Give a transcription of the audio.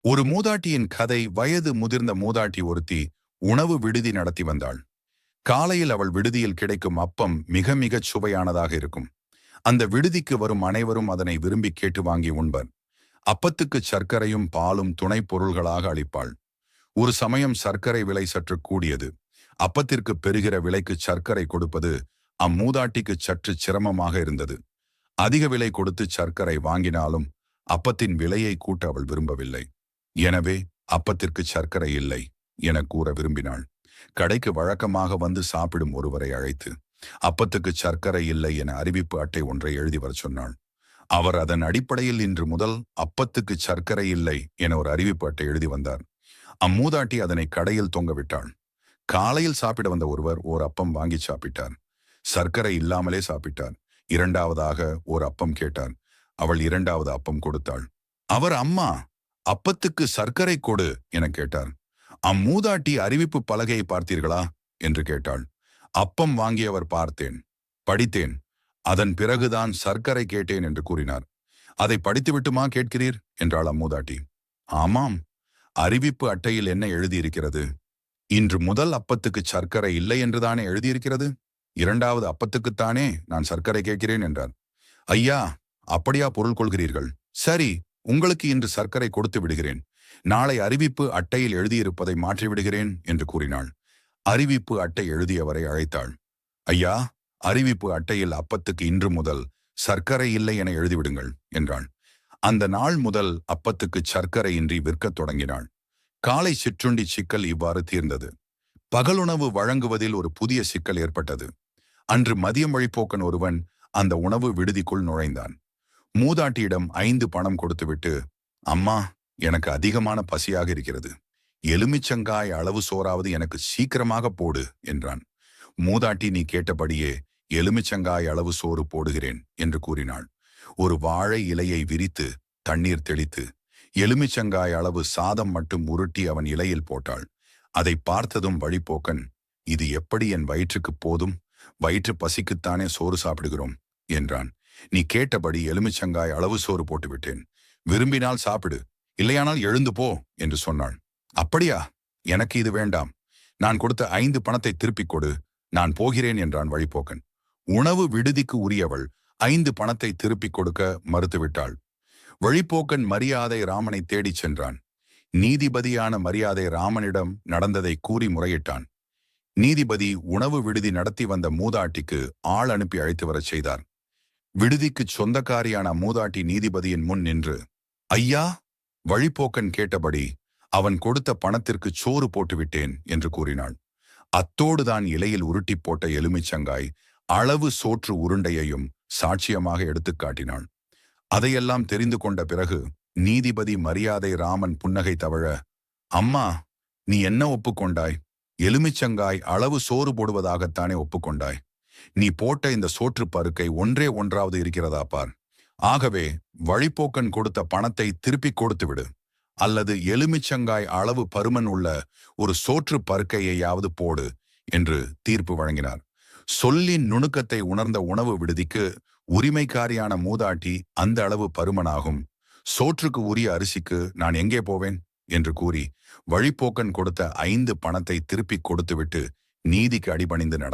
ஒரு மூதாட்டியின் கதை. வயது முதிர்ந்த மூதாட்டி ஒருத்தி உணவு விடுதி நடத்தி வந்தாள். காலையில் அவள் விடுதியில் கிடைக்கும் அப்பம் மிக மிகச் சுவையானதாக இருக்கும். அந்த விடுதிக்கு வரும் அனைவரும் அதனை விரும்பி கேட்டு வாங்கி உண்பர். அப்பத்துக்கு சர்க்கரையும் பாலும் துணை பொருள்களாக அளிப்பாள். ஒரு சமயம் சர்க்கரை விலை சற்று கூடியது. அப்பத்திற்கு பெறுகிற விலைக்கு சர்க்கரை கொடுப்பது அம்மூதாட்டிக்கு சற்று சிரமமாக இருந்தது. அதிக விலை கொடுத்து சர்க்கரை வாங்கினாலும் அப்பத்தின் விலையை கூட்ட அவள் விரும்பவில்லை. எனவே அப்பத்திற்கு சர்க்கரை இல்லை என கூற விரும்பினாள். கடைக்கு வழக்கமாக வந்து சாப்பிடும் ஒருவரை அழைத்து அப்பத்துக்கு சர்க்கரை இல்லை என அறிவிப்பு அட்டை ஒன்றை எழுதி வர சொன்னாள். அவர் அதன் அடிப்படையில் இன்று முதல் அப்பத்துக்கு சர்க்கரை இல்லை என ஒரு அறிவிப்பு அட்டை எழுதி வந்தார். அம்மூதாட்டி அதனை கடையில் தொங்கவிட்டாள். காலையில் சாப்பிட வந்த ஒருவர் ஓர் அப்பம் வாங்கி சாப்பிட்டார். சர்க்கரை இல்லாமலே சாப்பிட்டார். இரண்டாவதாக ஓர் அப்பம் கேட்டார். அவள் இரண்டாவது அப்பம் கொடுத்தாள். அவர், அம்மா, அப்பத்துக்கு சர்க்கரை கொடு என கேட்டார். அம்மூதாட்டி அறிவிப்பு பலகையை பார்த்தீர்களா என்று கேட்டாள். அப்பம் வாங்கியவர், பார்த்தேன், படித்தேன், அதன் பிறகுதான் சர்க்கரை கேட்டேன் என்று கூறினார். அதை படித்துவிட்டுமா கேட்கிறீர் என்றாள் அம்மூதாட்டி. ஆமாம், அறிவிப்பு அட்டையில் என்ன எழுதியிருக்கிறது? இன்று முதல் அப்பத்துக்கு சர்க்கரை இல்லை என்றுதானே எழுதியிருக்கிறது. இரண்டாவது அப்பத்துக்குத்தானே நான் சர்க்கரை கேட்கிறேன் என்றார். ஐயா, அப்படியா பொருள் கொள்கிறீர்கள்? சரி, உங்களுக்கு இன்று சர்க்கரை கொடுத்து விடுகிறேன். நாளை அறிவிப்பு அட்டையில் எழுதியிருப்பதை மாற்றிவிடுகிறேன் என்று கூறினாள். அறிவிப்பு அட்டை எழுதியவரை அழைத்தாள். ஐயா, அறிவிப்பு அட்டையில் அப்பத்துக்கு இன்று முதல் சர்க்கரை இல்லை என எழுதிவிடுங்கள் என்றாள். அந்த நாள் முதல் அப்பத்துக்கு சர்க்கரையின்றி விற்கத் தொடங்கினாள். காலை சிற்றுண்டி சிக்கல் இவ்வாறு தீர்ந்தது. பகலுணவு வழங்குவதில் ஒரு புதிய சிக்கல் ஏற்பட்டது. அன்று மதியம் வழிப்போக்கன் ஒருவன் அந்த உணவு விடுதிக்குள் நுழைந்தான். மூதாட்டியிடம் 5 பணம் கொடுத்துவிட்டு, அம்மா, எனக்கு அதிகமான பசியாக இருக்கிறது, எலுமிச்சங்காய் அளவு சோறாவது எனக்கு சீக்கிரமாக போடு என்றான். மூதாட்டி, நீ கேட்டபடியே எலுமிச்சங்காய் அளவு சோறு போடுகிறேன் என்று கூறினாள். ஒரு வாழை இலையை விரித்து தண்ணீர் தெளித்து எலுமிச்சங்காய் அளவு சாதம் மட்டும் உருட்டி அவன் இலையில் போட்டாள். அதை பார்த்ததும் வழிப்போக்கன், இது எப்படி என் வயிற்றுக்கு போதும்? வயிற்று பசிக்குத்தானே சோறு சாப்பிடுகிறோம் என்றான். நீ கேட்டபடி எலுமிச்சங்காய் அளவு சோறு போட்டுவிட்டேன். விரும்பினால் சாப்பிடு, இல்லையானால் எழுந்து போ என்று சொன்னாள். அப்படியா? எனக்கு இது வேண்டாம். நான் கொடுத்த 5 பணத்தை திருப்பிக் கொடு, நான் போகிறேன் என்றான் வழிப்போக்கன். உணவு விடுதிக்கு உரியவள் 5 பணத்தை திருப்பிக் கொடுக்க மறுத்துவிட்டாள். வழிப்போக்கன் மரியாதை ராமனை தேடிச் சென்றான். நீதிபதியான மரியாதை ராமனிடம் நடந்ததை கூறி முறையிட்டான். நீதிபதி உணவு விடுதி நடத்தி வந்த மூதாட்டிக்கு ஆள் அனுப்பி அழைத்து வரச் செய்தார். விடுதிக்கு சொந்தக்காரியான மூதாட்டி நீதிபதியின் முன் நின்று, ஐயா, வழிப்போக்கன் கேட்டபடி அவன் கொடுத்த பணத்திற்கு சோறு போட்டுவிட்டேன் என்று கூறினாள். அத்தோடுதான் இலையில் உருட்டி போட்ட எலுமிச்சங்காய் அளவு சோற்று உருண்டையையும் சாட்சியமாக எடுத்துக் காட்டினாள். அதையெல்லாம் தெரிந்து கொண்ட பிறகு நீதிபதி மரியாதை ராமன் புன்னகை தவழ, அம்மா, நீ என்ன ஒப்புக்கொண்டாய்? எலுமிச்சங்காய் அளவு சோறு போடுவதாகத்தானே ஒப்புக்கொண்டாய். நீ போட்ட இந்த சோற்று பருக்கை ஒன்றே ஒன்றாவது இருக்கிறதா பார். ஆகவே வழிப்போக்கன் கொடுத்த பணத்தை திருப்பிக் கொடுத்து விடு, அல்லது எலுமிச்சங்காய் அளவு பருமன் உள்ள ஒரு சோற்று பருக்கையாவது போடு என்று தீர்ப்பு வழங்கினார். சொல்லின் நுணுக்கத்தை உணர்ந்த உணவு விடுதிக்கு உரிமைக்காரியான மூதாட்டி, அந்த அளவு பருமனாகும் சோற்றுக்கு உரிய அரிசிக்கு நான் எங்கே போவேன் என்று கூறி வழிப்போக்கன் கொடுத்த 5 பணத்தை திருப்பிக் கொடுத்துவிட்டு நீதிக்கு அடிபணிந்து நடந்தார்.